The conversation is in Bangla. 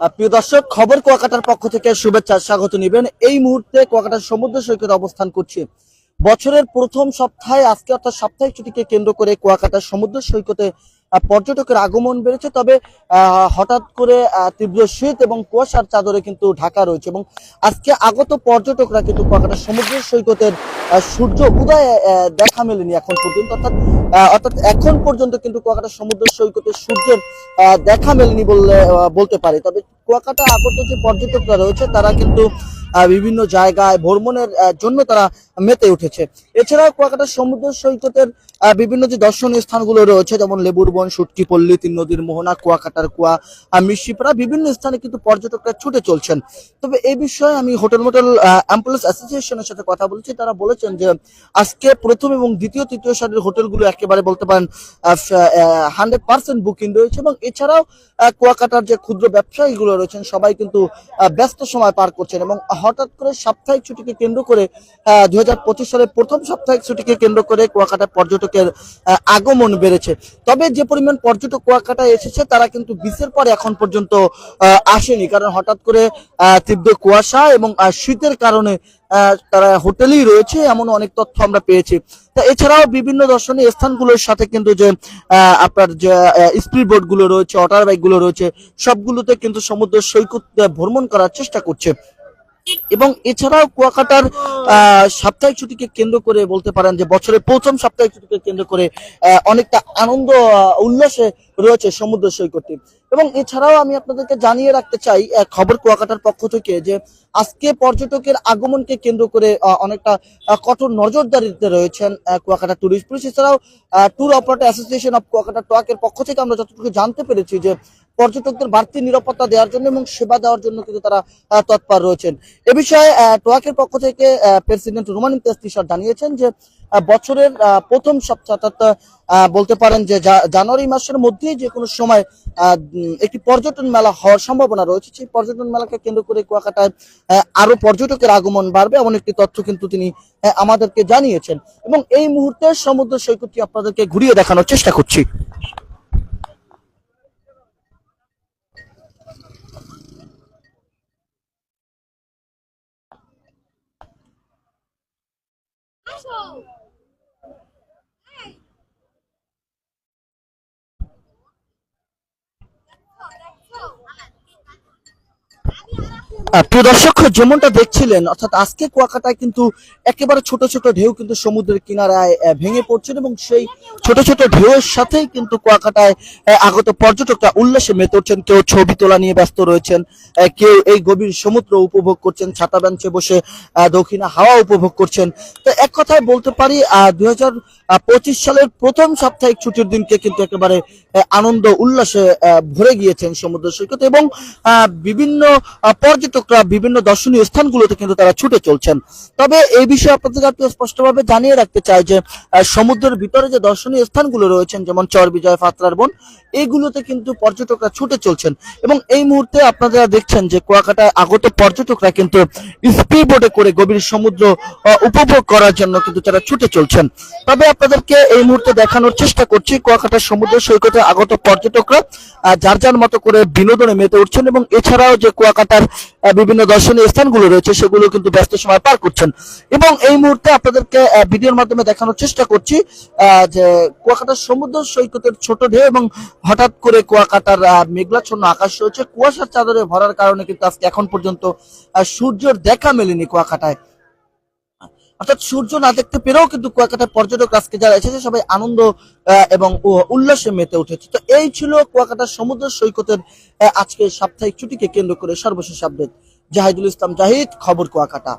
প্রিয় দর্শক, খবর কুয়াকাটার পক্ষ থেকে শুভেচ্ছা স্বাগত নিবেন। এই মুহূর্তে কুয়াকাটার সমুদ্র সৈকতে অবস্থান করছি। বছরের প্রথম সপ্তাহে আজকে অর্থাৎ সাপ্তাহিক ছুটিকে কেন্দ্র করে কুয়াকাটার সমুদ্র সৈকতে পর্যটকের আগমন বেড়েছে। তবে হঠাৎ করে তীব্র শীত এবং কুয়াশার চাদরে কিন্তু ঢাকা রয়েছে এবং আজকে আগত পর্যটকরা কিন্তু কুয়াকাটার সমুদ্র সৈকতের সূর্য উদয় দেখা মেলেনি এখন পর্যন্ত। অর্থাৎ এখন পর্যন্ত কিন্তু কুয়াকাটা সমুদ্র সৈকতে সূর্যের দেখা মেলেনি বলতে পারে। তবে কুয়াকাটা আগত যে পর্যটকরা রয়েছে তারা কিন্তু বিভিন্ন জায়গায় ভ্রমণের জন্য তারা মেতে উঠেছে। এছাড়াও কুয়াকাটা সমুদ্র সৈকতের বিভিন্ন যে দর্শনীয় স্থানগুলো রয়েছে, যেমন লেবুর বন, সুটকি পল্লী, তিন নদীর মোহনা, কুয়াকাটার কুয়া, মিষ্টিপাড়া, বিভিন্ন স্থানে কিন্তু পর্যটকরা ছুটে চলছেন। তবে এই বিষয়ে আমি হোটেল মোটেল এমপ্লয়িজ অ্যাসোসিয়েশনের সাথে কথা বলেছি। তারা বলেছেন যে আজকে প্রথম এবং দ্বিতীয় তৃতীয় সারির হোটেলগুলো একেবারে বলতে পারেন 100% বুকিং রয়েছে এবং এছাড়াও কুয়াকাটার যে ক্ষুদ্র ব্যবসায়ীগুলো রয়েছেন সবাই কিন্তু ব্যস্ত সময় পার করছেন এবং হঠাৎ করে সাপ্তাহিক ছুটিকে কেন্দ্র করে 2025 সালের প্রথম সাপ্তাহিক ছুটিকে কেন্দ্র করে কুয়াকাটায় পর্যটকের আগমন বেড়েছে। তবে যে পরিমাণ পর্যটক কুয়াকাটায় এসেছে তারা কিন্তু বিচের পরে এখন পর্যন্ত আসেনি, কারণ হঠাৎ করে তীব্র কুয়াশা এবং শীতের কারণে তারা হোটেলেই রয়েছে, এমন অনেক তথ্য আমরা পেয়েছি। তা এছাড়াও বিভিন্ন দর্শনীয় স্থানগুলোর সাথে কিন্তু যে আপনার যে স্পিড বোট গুলো রয়েছে, ওয়াটার বাইক গুলো রয়েছে, সবগুলোতে কিন্তু সমুদ্র সৈকত ভ্রমণ করার চেষ্টা করছে। এবং এছাড়াও কুয়াকাটার সাপ্তাহিক ছুটিকে কেন্দ্র করে বলতে পারেন যে বছরের প্রথম সাপ্তাহিক ছুটিকে কেন্দ্র করে অনেকটা আনন্দ উল্লাসে রয়েছে সমুদ্র সৈকতটি। এবং এছাড়াও আমি আপনাদেরকে জানিয়ে রাখতে চাই খবর কুয়াকাটার পক্ষ থেকে যে আজকে পর্যটকের আগমনকে কেন্দ্র করে অনেকটা কঠোর নজরদারিতে রয়েছেন কুয়াকাটা ট্যুরিস্ট পুলিশ। এছাড়াও tour operator association of Kuakata টোয়াকের পক্ষ থেকে আমরা যতটুকু জানতে পেরেছি যে পর্যটকদের বাড়তি নিরাপত্তা দেওয়ার জন্য এবং সেবা দেওয়ার জন্য কিন্তু তারা তৎপর রয়েছেন। এ বিষয়ে টোয়াকের পক্ষ থেকে প্রেসিডেন্ট রুমান ইমতিয়াজ তিশার জানিয়েছেন যে বছরের প্রথম সপ্তাহ অর্থাৎ বলতে পারেন যে জানুয়ারি মাসের মধ্যেই যে কোনো সময় একটি পর্যটন মেলা হওয়ার সম্ভাবনা রয়েছে। সেই পর্যটন মেলাকে কেন্দ্র করে কুয়াকাটায় আরো পর্যটকের আগমন বাড়বে এমন একটি তথ্য কিন্তু তিনি আমাদেরকে জানিয়েছেন। এবং এই মুহূর্তে সমুদ্র সৈকতটি আপনাদেরকে ঘুরিয়ে দেখানোর চেষ্টা করছি। প্রিয় দর্শক, যেমনটা দেখছিলেন অর্থাৎ আজকে কুয়াকাটায় কিন্তু একেবারে ছোট ছোট ঢেউ কিন্তু সমুদ্রের কিনারায় ভেঙে পড়ছেন এবং সেই ছোট ছোট ঢেউয়ের সাথেই কিন্তু কুয়াকাটায় আগত পর্যটকরা উল্লাসে মেতে উঠছেন। কেউ ছবি তোলা নিয়ে ব্যস্ত রয়েছেন, কেউ এই গভীর সমুদ্র উপভোগ করছেন, ছাতা বেঞ্চে বসে দক্ষিণা হাওয়া উপভোগ করছেন। তো এক কথায় বলতে পারি 2025 সালের প্রথম সাপ্তাহিক ছুটির দিনকে কিন্তু একেবারে আনন্দ উল্লাসে ভরে গিয়েছেন সমুদ্র সৈকত এবং বিভিন্ন পর্যটকরা বিভিন্ন দর্শনীয় স্থানগুলোতে কিন্তু তারা ছুটে চলছেন। তবে এই বিষয়ে আপনাদের স্পষ্টভাবে জানিয়ে রাখতে চাই যে সমুদ্রের ভিতরে যে দর্শনীয় স্থানগুলো রয়েছেন, যেমন চরবিজয়, ফাতরার বন, এইগুলোতে কিন্তু পর্যটকরা ছুটে চলছেন। এবং এই মুহূর্তে আপনারা দেখছেন যে কুয়াকাটায় আগত পর্যটকরা কিন্তু স্পিড বোটে করে গভীর সমুদ্র উপভোগ করার জন্য কিন্তু তারা ছুটে চলছেন। তবে আপনাদেরকে এই মুহূর্তে দেখানোর চেষ্টা করছি কুয়াকাটার সমুদ্র সৈকতে আগত পর্যটকরা যার যার মতো করে বিনোদনে মেতে উঠছেন এবং এছাড়াও যে কুয়াকাটার বিভিন্ন দর্শনীয় স্থানগুলো রয়েছে সেগুলো কিন্তু ব্যস্ত সময় পার করছেন। এবং এই মুহূর্তে আপনাদেরকে ভিডিওর মাধ্যমে দেখানোর চেষ্টা করছি যে কুয়াকাটার সমুদ্র সৈকতের ছোট ঢেউ এবং হঠাৎ করে কুয়াকাটার মেঘলাচ্ছন্ন আকাশ রয়েছে, কুয়াশার চাদরে ভরার কারণে কিন্তু আজকে এখন পর্যন্ত সূর্যের দেখা মেলেনি কুয়াকাটায়। অর্থাৎ সূর্য না দেখতে পেরেও কিন্তু কুয়াকাটায় পর্যটক আজকে যারা এসেছে সবাই আনন্দ এবং উল্লাসে মেতে উঠেছে। তো এই ছিল কুয়াকাটার সমুদ্র সৈকতের আজকে সাপ্তাহিক ছুটিকে কেন্দ্র করে সর্বশেষ আপডেট। জাহিদুল ইসলাম জাহিদ, খবর কুয়াকাটা।